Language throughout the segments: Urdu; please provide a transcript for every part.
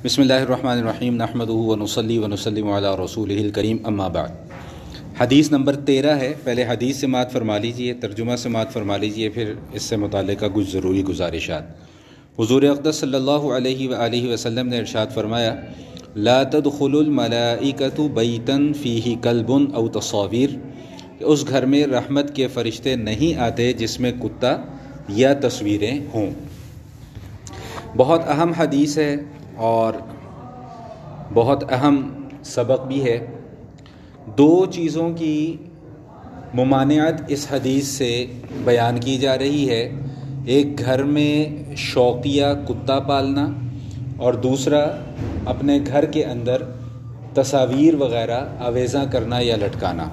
بسم اللہ الرحمن الرحیم نحمدہ ونصلی ونسلم علی رسولہ الکریم اما بعد۔ حدیث نمبر 13 ہے۔ پہلے حدیث سماعت فرما لیجئے، ترجمہ سماعت فرما لیجئے، پھر اس سے متعلقہ کچھ ضروری گزارشات۔ حضور اقدس صلی اللہ علیہ وآلہ وسلم نے ارشاد فرمایا، لا تدخل الملائکۃ بیتا فیہ کلب او تصاویر، کہ اس گھر میں رحمت کے فرشتے نہیں آتے جس میں کتا یا تصویریں ہوں۔ بہت اہم حدیث ہے اور بہت اہم سبق بھی ہے۔ دو چیزوں کی ممانعت اس حدیث سے بیان کی جا رہی ہے، ایک گھر میں شوقیہ کتا پالنا اور دوسرا اپنے گھر کے اندر تصاویر وغیرہ آویزاں کرنا یا لٹکانا۔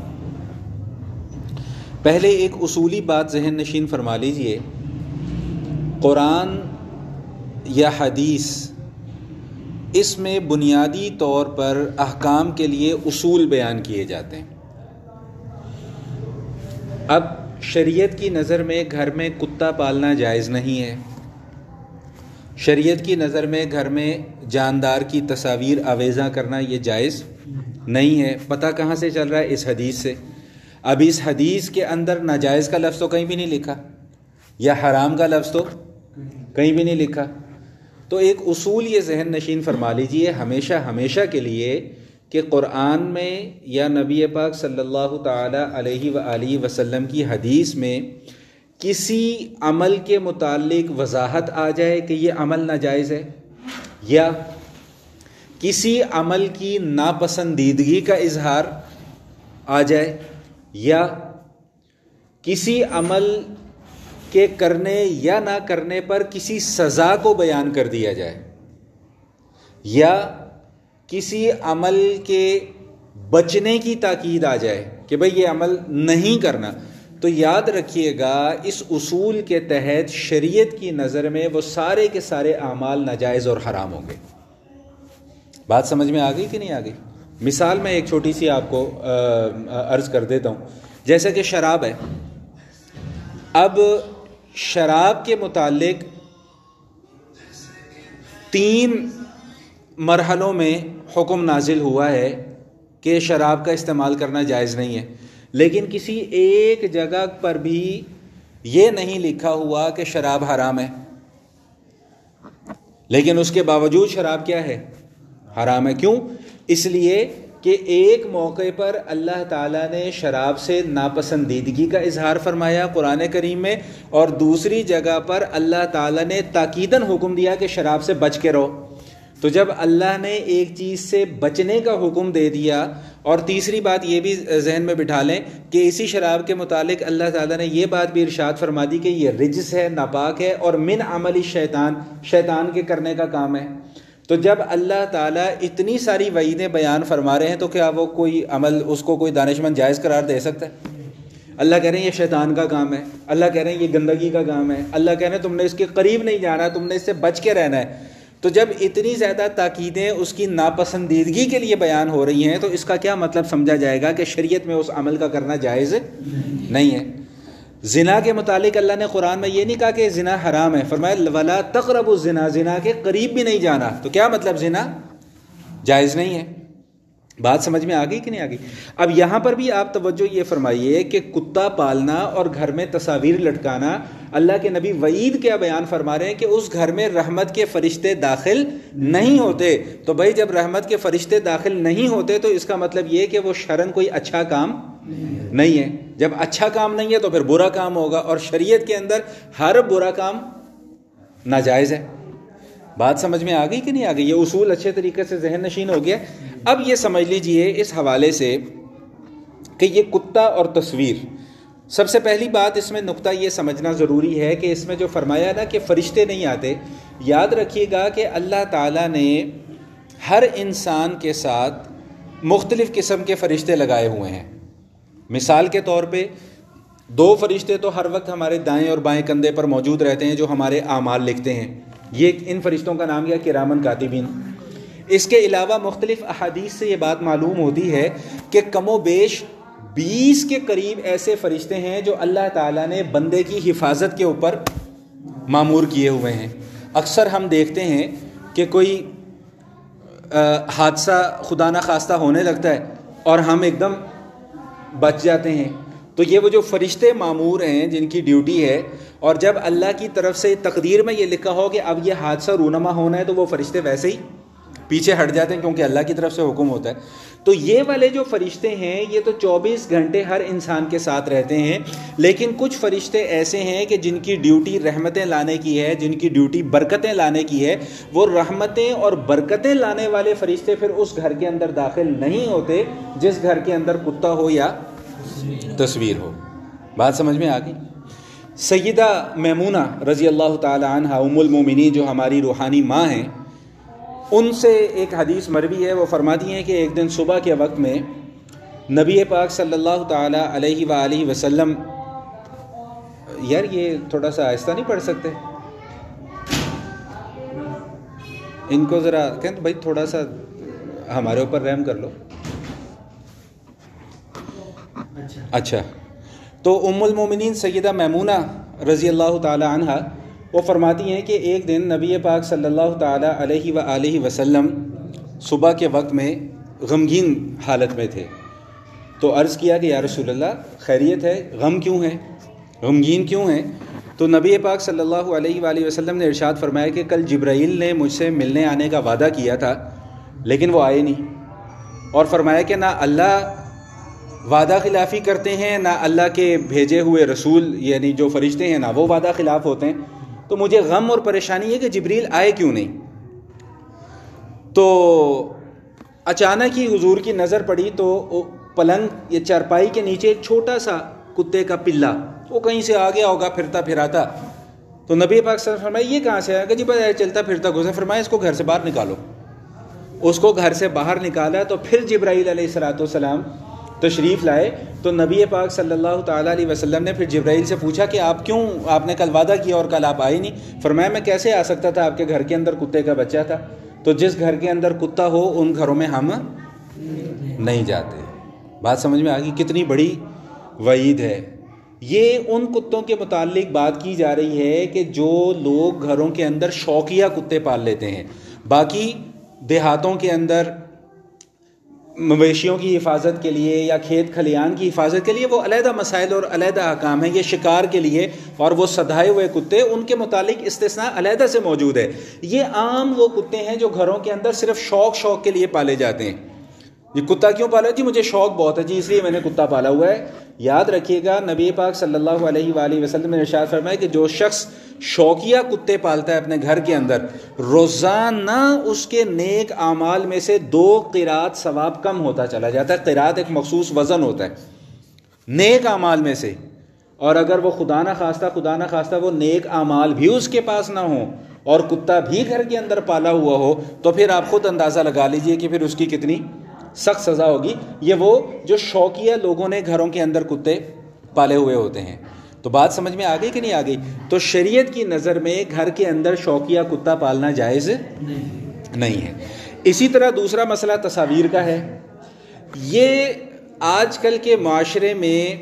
پہلے ایک اصولی بات ذہن نشین فرما لیجئے، قرآن یا حدیث اس میں بنیادی طور پر احکام کے لیے اصول بیان کیے جاتے ہیں۔ اب شریعت کی نظر میں گھر میں کتا پالنا جائز نہیں ہے، شریعت کی نظر میں گھر میں جاندار کی تصاویر آویزاں کرنا یہ جائز نہیں ہے۔ پتہ کہاں سے چل رہا ہے؟ اس حدیث سے۔ اب اس حدیث کے اندر ناجائز کا لفظ تو کہیں بھی نہیں لکھا، یا حرام کا لفظ تو کہیں بھی نہیں لکھا۔ تو ایک اصول یہ ذہن نشین فرما لیجئے ہمیشہ کے لیے کہ قرآن میں یا نبی پاک صلی اللہ تعالی علیہ وآلہ وسلم کی حدیث میں کسی عمل کے متعلق وضاحت آ جائے کہ یہ عمل ناجائز ہے، یا کسی عمل کی ناپسندیدگی کا اظہار آ جائے، یا کسی عمل کے کرنے یا نہ کرنے پر کسی سزا کو بیان کر دیا جائے، یا کسی عمل کے بچنے کی تاکید آ جائے کہ بھئی یہ عمل نہیں کرنا، تو یاد رکھیے گا اس اصول کے تحت شریعت کی نظر میں وہ سارے کے سارے اعمال ناجائز اور حرام ہوں گے۔ بات سمجھ میں آ گئی کہ نہیں آ گئی؟ مثال میں ایک چھوٹی سی آپ کو عرض کر دیتا ہوں، جیسا کہ شراب ہے۔ اب شراب کے متعلق 3 مرحلوں میں حکم نازل ہوا ہے کہ شراب کا استعمال کرنا جائز نہیں ہے، لیکن کسی ایک جگہ پر بھی یہ نہیں لکھا ہوا کہ شراب حرام ہے، لیکن اس کے باوجود شراب کیا ہے؟ حرام ہے۔ کیوں؟ اس لیے کہ ایک موقع پر اللہ تعالیٰ نے شراب سے ناپسندیدگی کا اظہار فرمایا قرآن کریم میں، اور دوسری جگہ پر اللہ تعالیٰ نے تاکیداً حکم دیا کہ شراب سے بچ کے رہو۔ تو جب اللہ نے ایک چیز سے بچنے کا حکم دے دیا، اور تیسری بات یہ بھی ذہن میں بٹھا لیں کہ اسی شراب کے متعلق اللہ تعالیٰ نے یہ بات بھی ارشاد فرما دی کہ یہ رجس ہے، ناپاک ہے، اور من عمل شیطان کے کرنے کا کام ہے۔ تو جب اللہ تعالیٰ اتنی ساری وعیدیں بیان فرما رہے ہیں تو کیا وہ کوئی عمل اس کو کوئی دانشمند جائز قرار دے سکتا ہے؟ اللہ کہہ رہے ہیں یہ شیطان کا کام ہے، اللہ کہہ رہے ہیں یہ گندگی کا کام ہے، اللہ کہہ رہے ہیں تم نے اس کے قریب نہیں جانا، تم نے اس سے بچ کے رہنا ہے۔ تو جب اتنی زیادہ تاکیدیں اس کی ناپسندیدگی کے لیے بیان ہو رہی ہیں تو اس کا کیا مطلب سمجھا جائے گا کہ شریعت میں اس عمل کا کرنا جائز نہیں ہے۔ زنا کے متعلق اللہ نے قرآن میں یہ نہیں کہا کہ زنا حرام ہے، فرمایا وَلَا تَقْرَبُوا الزِّنَا، زنا کے قریب بھی نہیں جانا۔ تو کیا مطلب؟ زنا جائز نہیں ہے۔ بات سمجھ میں آ گئی کہ نہیں آ گئی؟ اب یہاں پر بھی آپ توجہ یہ فرمائیے کہ کتا پالنا اور گھر میں تصاویر لٹکانا، اللہ کے نبی وعید کیا بیان فرما رہے ہیں کہ اس گھر میں رحمت کے فرشتے داخل نہیں ہوتے۔ تو بھائی جب رحمت کے فرشتے داخل نہیں ہوتے تو اس کا مطلب یہ کہ وہ شرعاً کوئی اچھا کام نہیں ہے۔ جب اچھا کام نہیں ہے تو پھر برا کام ہوگا، اور شریعت کے اندر ہر برا کام ناجائز ہے۔ بات سمجھ میں آ گئی کہ نہیں آ گئی؟ یہ اصول اچھے طریقے سے ذہن نشین ہو گیا۔ اب یہ سمجھ لیجئے اس حوالے سے کہ یہ کتا اور تصویر، سب سے پہلی بات اس میں نقطہ یہ سمجھنا ضروری ہے کہ اس میں جو فرمایا نا کہ فرشتے نہیں آتے، یاد رکھیے گا کہ اللہ تعالیٰ نے ہر انسان کے ساتھ مختلف قسم کے فرشتے لگائے ہوئے ہیں۔ مثال کے طور پہ 2 فرشتے تو ہر وقت ہمارے دائیں اور بائیں کندھے پر موجود رہتے ہیں جو ہمارے اعمال لکھتے ہیں، یہ ان فرشتوں کا نام کیا؟ کرامن کاتبین۔ اس کے علاوہ مختلف احادیث سے یہ بات معلوم ہوتی ہے کہ کم و بیش 20 کے قریب ایسے فرشتے ہیں جو اللہ تعالیٰ نے بندے کی حفاظت کے اوپر مامور کیے ہوئے ہیں۔ اکثر ہم دیکھتے ہیں کہ کوئی حادثہ خدا نخواستہ ہونے لگتا ہے اور ہم ایک دم بچ جاتے ہیں. تو یہ وہ جو فرشتے مامور ہیں جن کی ڈیوٹی ہے، اور جب اللہ کی طرف سے تقدیر میں یہ لکھا ہو کہ اب یہ حادثہ رونما ہونا ہے تو وہ فرشتے ویسے ہی پیچھے ہٹ جاتے ہیں کیونکہ اللہ کی طرف سے حکم ہوتا ہے. تو یہ والے جو فرشتے ہیں یہ تو 24 گھنٹے ہر انسان کے ساتھ رہتے ہیں، لیکن کچھ فرشتے ایسے ہیں کہ جن کی ڈیوٹی رحمتیں لانے کی ہے، جن کی ڈیوٹی برکتیں لانے کی ہے. وہ رحمتیں اور برکتیں لانے والے فرشتے پھر اس گھر کے اندر داخل نہیں ہوتے جس گھر کے اندر کتا ہو یا تصویر ہو. بات سمجھ میں آ گئی؟ سیدہ میمونہ رضی اللہ تعالی عنہا ام المومنین جو ہماری روحانی ماں ہیں، ان سے ایک حدیث مروی ہے. وہ فرماتی ہیں کہ ایک دن صبح کے وقت میں نبی پاک صلی اللہ تعالی علیہ وآلہ وسلم، یار یہ تھوڑا سا آہستہ نہیں پڑھ سکتے؟ ان کو ذرا کہیں بھائی تھوڑا سا ہمارے اوپر رحم کر لو. اچھا، تو ام المومنین سیدہ میمونہ رضی اللہ تعالی عنہا وہ فرماتی ہیں کہ ایک دن نبی پاک صلی اللہ تعالی علیہ وآلہ وسلم صبح کے وقت میں غمگین حالت میں تھے. تو عرض کیا کہ یا رسول اللہ خیریت ہے، غم کیوں ہے، غمگین کیوں ہیں؟ تو نبی پاک صلی اللہ علیہ وآلہ وسلم نے ارشاد فرمایا کہ کل جبرائیل نے مجھ سے ملنے آنے کا وعدہ کیا تھا لیکن وہ آئے نہیں، اور فرمایا کہ نہ اللہ وعدہ خلافی کرتے ہیں نہ اللہ کے بھیجے ہوئے رسول یعنی جو فرشتے ہیں نہ وہ وعدہ خلاف ہوتے ہیں. تو مجھے غم اور پریشانی ہے کہ جبریل آئے کیوں نہیں. تو اچانک ہی حضور کی نظر پڑی تو پلنگ یا چارپائی کے نیچے ایک چھوٹا سا کتے کا پلا وہ کہیں سے آ گیا ہوگا پھرتا پھراتا. تو نبی پاک صلی اللہ علیہ وسلم فرمایا یہ کہاں سے آیا کہ جی بس چلتا پھرتا گزرا. فرمایا اس کو گھر سے باہر نکالو. اس کو گھر سے باہر نکالا تو پھر جبرائیل علیہ السلام تشریف لائے. تو نبی پاک صلی اللہ تعالیٰ علیہ وسلم نے پھر جبرائیل سے پوچھا کہ آپ نے کل وعدہ کیا اور کل آپ آئے نہیں. فرمایا میں کیسے آ سکتا تھا، آپ کے گھر کے اندر کتے کا بچہ تھا. تو جس گھر کے اندر کتا ہو ان گھروں میں ہم نہیں جاتے. بات سمجھ میں آ گئی؟ کتنی بڑی وعید ہے. یہ ان کتوں کے متعلق بات کی جا رہی ہے کہ جو لوگ گھروں کے اندر شوقیہ کتے پال لیتے ہیں. باقی دیہاتوں کے اندر مویشیوں کی حفاظت کے لیے یا کھیت کھلیان کی حفاظت کے لیے وہ علیحدہ مسائل اور علیحدہ احکام ہیں. یہ شکار کے لیے اور وہ سدھائے ہوئے کتے ان کے متعلق استثناء علیحدہ سے موجود ہے. یہ عام وہ کتے ہیں جو گھروں کے اندر صرف شوق کے لیے پالے جاتے ہیں. یہ کتا کیوں پالا؟ جی مجھے شوق بہت ہے جی اس لیے میں نے کتا پالا ہوا ہے. یاد رکھیے گا نبی پاک صلی اللہ علیہ وآلہ وسلم نے ارشاد فرمایا کہ جو شخص شوقیہ کتے پالتا ہے اپنے گھر کے اندر، روزانہ اس کے نیک اعمال میں سے 2 قرات ثواب کم ہوتا چلا جاتا ہے. قرات ایک مخصوص وزن ہوتا ہے نیک اعمال میں سے، اور اگر وہ خدا نہ خواستہ وہ نیک اعمال بھی اس کے پاس نہ ہوں اور کتا بھی گھر کے اندر پالا ہوا ہو تو پھر آپ خود اندازہ لگا لیجئے کہ پھر اس کی کتنی سخت سزا ہوگی. یہ وہ جو شوقیہ لوگوں نے گھروں کے اندر کتے پالے ہوئے ہوتے ہیں. تو بات سمجھ میں آ گئی کہ نہیں آ گئی؟ تو شریعت کی نظر میں گھر کے اندر شوقیہ کتا پالنا جائز نہیں ہے. اسی طرح دوسرا مسئلہ تصاویر کا ہے. یہ آج کل کے معاشرے میں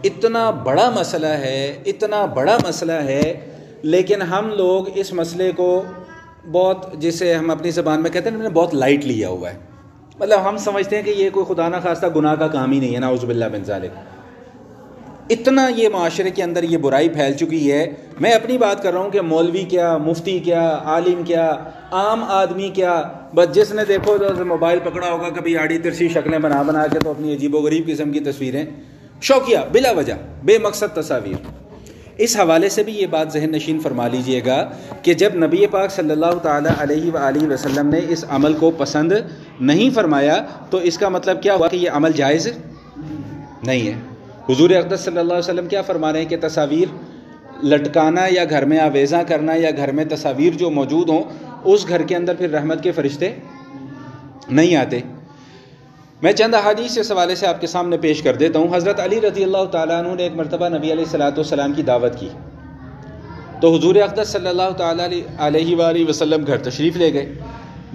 اتنا بڑا مسئلہ ہے لیکن ہم لوگ اس مسئلے کو بہت، جسے ہم اپنی زبان میں کہتے ہیں بہت لائٹ لیا ہوا ہے. مطلب ہم سمجھتے ہیں کہ یہ کوئی خدا نہ خواستہ گناہ کا کام ہی نہیں ہے، نعوذ باللہ من ذالک. اتنا یہ معاشرے کے اندر یہ برائی پھیل چکی ہے. میں اپنی بات کر رہا ہوں کہ مولوی کیا، مفتی کیا، عالم کیا، عام آدمی کیا، بس جس نے دیکھو تو موبائل پکڑا ہوگا کبھی آڑی ترسی شکلیں بنا کے تو اپنی عجیب و غریب قسم کی تصویریں شوقیہ بلا وجہ بے مقصد تصاویر. اس حوالے سے بھی یہ بات ذہن نشین فرما لیجئے گا کہ جب نبی پاک صلی اللہ تعالی علیہ وآلہ وسلم نے اس عمل کو پسند نہیں فرمایا تو اس کا مطلب کیا ہوا کہ یہ عمل جائز نہیں ہے. حضور اقدس صلی اللہ علیہ وسلم کیا فرما رہے ہیں کہ تصاویر لٹکانا یا گھر میں آویزاں کرنا یا گھر میں تصاویر جو موجود ہوں اس گھر کے اندر پھر رحمت کے فرشتے نہیں آتے. میں چند احادیث اس حوالے سے آپ کے سامنے پیش کر دیتا ہوں. حضرت علی رضی اللہ تعالیٰ عنہ نے ایک مرتبہ نبی علیہ السلام کی دعوت کی تو حضور اقدس صلی اللہ تعالیٰ علیہ وآلہ وسلم گھر تشریف لے گئے.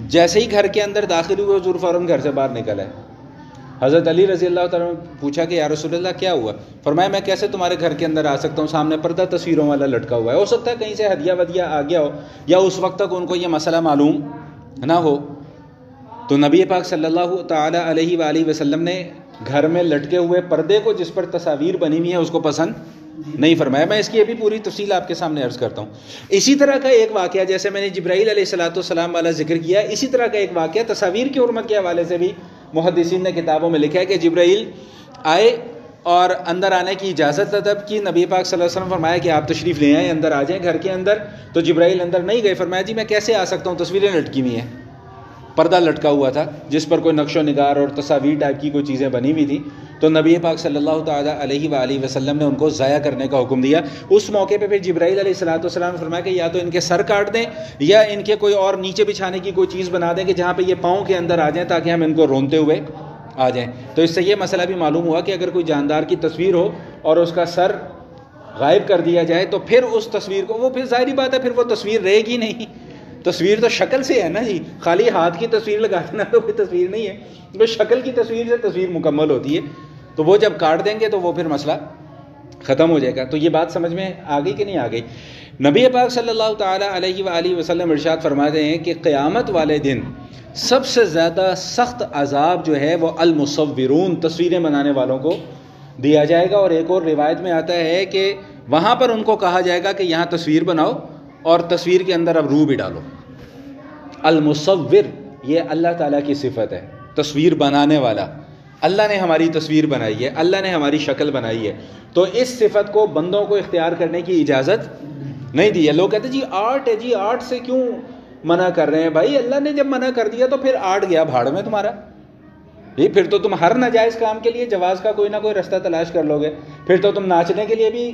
جیسے ہی گھر کے اندر داخل ہوئے حضور فوراً گھر سے باہر نکل آئے. حضرت علی رضی اللہ تعالیٰ نے پوچھا کہ یا رسول اللہ کیا ہوا؟ فرمایا میں کیسے تمہارے گھر کے اندر آ سکتا ہوں، سامنے پردہ تصویروں والا لٹکا ہوا ہے، ہو سکتا ہے کہیں سے ہدیہ ودیہ آ گیا ہو، یا اس وقت تک ان کو یہ مسئلہ معلوم نہ ہو۔ تو نبی پاک صلی اللہ تعالیٰ علیہ وآلہ وسلم نے گھر میں لٹکے ہوئے پردے کو جس پر تصاویر بنی ہوئی ہیں اس کو پسند نہیں فرمایا۔ میں اس کی ابھی پوری تفصیل آپ کے سامنے عرض کرتا ہوں۔ اسی طرح کا ایک واقعہ، جیسے میں نے جبرائیل علیہ السلام والا ذکر کیا، اسی طرح کا ایک واقعہ تصاویر کی حرمت کے حوالے سے بھی محدثین نے کتابوں میں لکھا ہے کہ جبرائیل آئے اور اندر آنے کی اجازت طلب کی، نبی پاک صلی اللہ علیہ وسلم فرمایا کہ آپ تشریف لے آئیں، اندر آ جائیں گھر کے اندر۔ تو جبرائیل اندر نہیں گئے، فرمایا جی میں کیسے آ سکتا ہوں، تصویریں لٹکی ہوئی ہیں، پردہ لٹکا ہوا تھا جس پر کوئی نقش و نگار اور تصاویر ٹائپ کی کوئی چیزیں بنی ہوئی تھیں۔ تو نبی پاک صلی اللہ تعالیٰ علیہ وآلہ وسلم نے ان کو ضائع کرنے کا حکم دیا۔ اس موقع پہ پھر جبرائیل علیہ السلام نے فرمایا کہ یا تو ان کے سر کاٹ دیں یا ان کے کوئی اور نیچے بچھانے کی کوئی چیز بنا دیں کہ جہاں پہ یہ پاؤں کے اندر آ جائیں تاکہ ہم ان کو رونتے ہوئے آ جائیں۔ تو اس سے یہ مسئلہ بھی معلوم ہوا کہ اگر کوئی جاندار کی تصویر ہو اور اس کا سر غائب کر دیا جائے تو پھر اس تصویر کو، وہ پھر ظاہری بات ہے پھر وہ تصویر رہے گی نہیں۔ تصویر تو شکل سے ہے نا جی، خالی ہاتھ کی تصویر لگا دینا تو کوئی تصویر نہیں ہے، تو شکل کی تصویر سے تصویر مکمل ہوتی ہے۔ تو وہ جب کاٹ دیں گے تو وہ پھر مسئلہ ختم ہو جائے گا۔ تو یہ بات سمجھ میں آ گئی کہ نہیں آ گئی؟ نبی پاک صلی اللہ تعالیٰ علیہ وآلہ وسلم ارشاد فرماتے ہیں کہ قیامت والے دن سب سے زیادہ سخت عذاب جو ہے وہ المصورون، تصویریں بنانے والوں کو دیا جائے گا۔ اور ایک اور روایت میں آتا ہے کہ وہاں پر ان کو کہا جائے گا کہ یہاں تصویر بناؤ اور تصویر کے اندر اب روح بھی ڈالو۔ المصور یہ اللہ تعالیٰ کی صفت ہے، تصویر بنانے والا۔ اللہ نے ہماری تصویر بنائی ہے، اللہ نے ہماری شکل بنائی ہے، تو اس صفت کو بندوں کو اختیار کرنے کی اجازت نہیں دی ہے۔ لوگ کہتے ہیں جی آرٹ ہے، جی آرٹ سے کیوں منع کر رہے ہیں؟ بھائی اللہ نے جب منع کر دیا تو پھر آرٹ گیا بھاڑ میں تمہارا، یہ پھر تو تم ہر ناجائز کام کے لیے جواز کا کوئی نہ کوئی رستہ تلاش کر لو گے، پھر تو تم ناچنے کے لیے بھی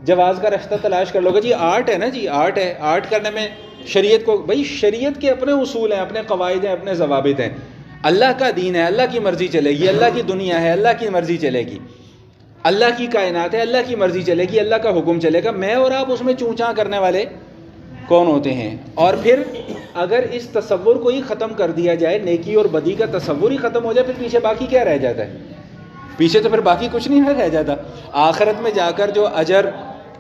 جواز کا رستہ تلاش کر لو گے۔ جی آرٹ ہے نا، جی آرٹ ہے، آرٹ کرنے میں شریعت کو، بھائی شریعت کے اپنے اصول ہیں، اپنے قواعد ہیں، اپنے ضوابط ہیں۔ اللہ کا دین ہے، اللہ کی مرضی چلے گی، اللہ کی دنیا ہے، اللہ کی مرضی چلے گی، اللہ کی کائنات ہے، اللہ کی مرضی چلے گی، اللہ کا حکم چلے گا۔ میں اور آپ اس میں چونچاں کرنے والے کون ہوتے ہیں؟ اور پھر اگر اس تصور کو ہی ختم کر دیا جائے، نیکی اور بدی کا تصور ہی ختم ہو جائے، پھر پیچھے باقی کیا رہ جاتا ہے؟ پیچھے تو پھر باقی کچھ نہیں رہ جاتا۔ آخرت میں جا کر جو اجر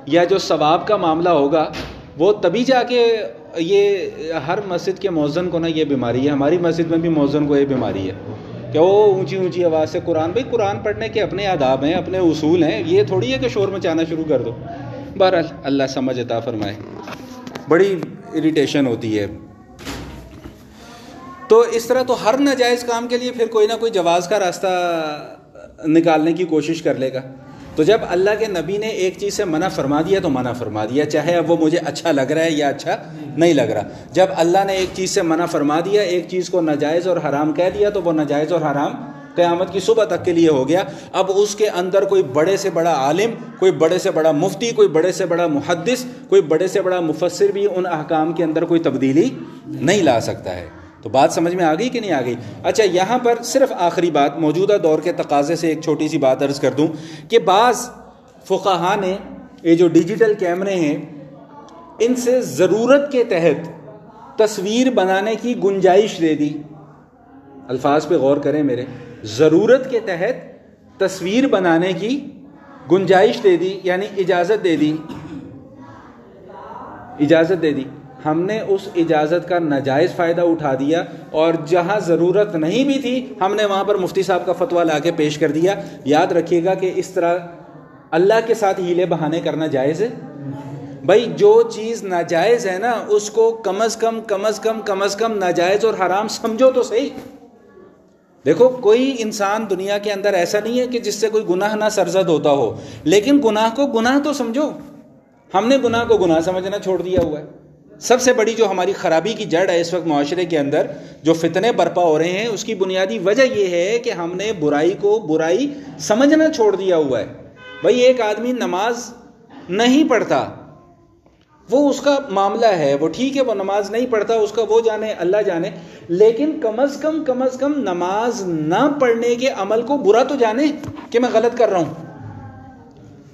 یا جو ثواب کا معاملہ ہوگا وہ تبھی جا کے، یہ ہر مسجد کے مؤذن کو نا یہ بیماری ہے، ہماری مسجد میں بھی مؤذن کو یہ بیماری ہے کہ وہ اونچی اونچی آواز سے قرآن، بھائی قرآن پڑھنے کے اپنے آداب ہیں، اپنے اصول ہیں، یہ تھوڑی ہے کہ شور مچانا شروع کر دو۔ بہرحال اللہ سمجھ عطا فرمائے، بڑی اریٹیشن ہوتی ہے۔ تو اس طرح تو ہر ناجائز کام کے لیے پھر کوئی نہ کوئی جواز کا راستہ نکالنے کی کوشش کر لے گا۔ تو جب اللہ کے نبی نے ایک چیز سے منع فرما دیا تو منع فرما دیا، چاہے اب وہ مجھے اچھا لگ رہا ہے یا اچھا نہیں لگ رہا۔ جب اللہ نے ایک چیز سے منع فرما دیا، ایک چیز کو ناجائز اور حرام کہہ دیا، تو وہ ناجائز اور حرام قیامت کی صبح تک کے لیے ہو گیا۔ اب اس کے اندر کوئی بڑے سے بڑا عالم، کوئی بڑے سے بڑا مفتی، کوئی بڑے سے بڑا محدث، کوئی بڑے سے بڑا مفسر بھی ان احکام کے اندر کوئی تبدیلی نہیں لا سکتا ہے۔ تو بات سمجھ میں آ گئی کہ نہیں آ گئی؟ اچھا، یہاں پر صرف آخری بات، موجودہ دور کے تقاضے سے ایک چھوٹی سی بات عرض کر دوں کہ بعض فقہا نے یہ جو ڈیجیٹل کیمرے ہیں ان سے ضرورت کے تحت تصویر بنانے کی گنجائش دے دی۔ الفاظ پہ غور کریں میرے، ضرورت کے تحت تصویر بنانے کی گنجائش دے دی، یعنی اجازت دے دی، اجازت دے دی۔ ہم نے اس اجازت کا ناجائز فائدہ اٹھا دیا، اور جہاں ضرورت نہیں بھی تھی ہم نے وہاں پر مفتی صاحب کا فتویٰ لا کے پیش کر دیا۔ یاد رکھیے گا کہ اس طرح اللہ کے ساتھ ہیلے بہانے کرنا جائز ہے؟ بھائی جو چیز ناجائز ہے نا اس کو کم از کم ناجائز اور حرام سمجھو تو صحیح۔ دیکھو کوئی انسان دنیا کے اندر ایسا نہیں ہے کہ جس سے کوئی گناہ نہ سرزد ہوتا ہو، لیکن گناہ کو گناہ تو سمجھو۔ ہم نے گناہ کو گناہ سمجھنا چھوڑ دیا ہوا ہے۔ سب سے بڑی جو ہماری خرابی کی جڑ ہے اس وقت معاشرے کے اندر، جو فتنے برپا ہو رہے ہیں، اس کی بنیادی وجہ یہ ہے کہ ہم نے برائی کو برائی سمجھنا چھوڑ دیا ہوا ہے۔ بھائی ایک آدمی نماز نہیں پڑھتا، وہ اس کا معاملہ ہے، وہ ٹھیک ہے، وہ نماز نہیں پڑھتا، اس کا وہ جانے، اللہ جانے، لیکن کم از کم نماز نہ پڑھنے کے عمل کو برا تو جانے کہ میں غلط کر رہا ہوں۔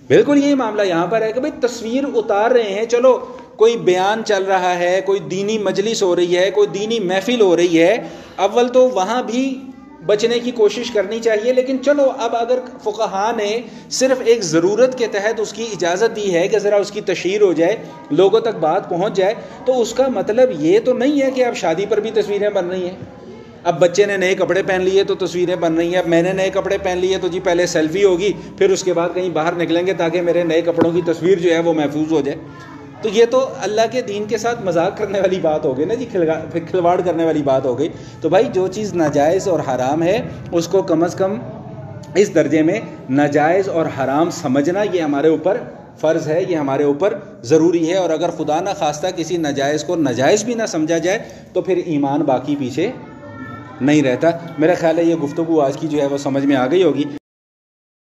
بالکل یہی معاملہ یہاں پر ہے کہ بھئی تصویر اتار رہے ہیں، چلو کوئی بیان چل رہا ہے، کوئی دینی مجلس ہو رہی ہے، کوئی دینی محفل ہو رہی ہے، اول تو وہاں بھی بچنے کی کوشش کرنی چاہیے. لیکن چلو اب اگر فقہا نے صرف ایک ضرورت کے تحت اس کی اجازت دی ہے کہ ذرا اس کی تشہیر ہو جائے, لوگوں تک بات پہنچ جائے, تو اس کا مطلب یہ تو نہیں ہے کہ اب شادی پر بھی تصویریں بن رہی ہیں. اب بچے نے نئے کپڑے پہن لیے تو تصویریں بن رہی ہیں, اب میں نے نئے کپڑے پہن لیے تو جی پہلے سیلفی ہوگی, پھر اس کے بعد کہیں باہر نکلیں گے تاکہ میرے نئے کپڑوں کی تصویر جو ہے وہ محفوظ ہو جائے. تو یہ تو اللہ کے دین کے ساتھ مذاق کرنے والی بات ہو گئی نا جی, کھلواڑ کرنے والی بات ہو گئی. تو بھائی جو چیز ناجائز اور حرام ہے اس کو کم از کم اس درجے میں ناجائز اور حرام سمجھنا یہ ہمارے اوپر فرض ہے, یہ ہمارے اوپر ضروری ہے. اور اگر خدا نہ خواستہ کسی ناجائز کو ناجائز بھی نہ سمجھا جائے تو پھر ایمان باقی پیچھے نہیں رہتا. میرا خیال ہے یہ گفتگو آج کی جو ہے وہ سمجھ میں آ گئی ہوگی.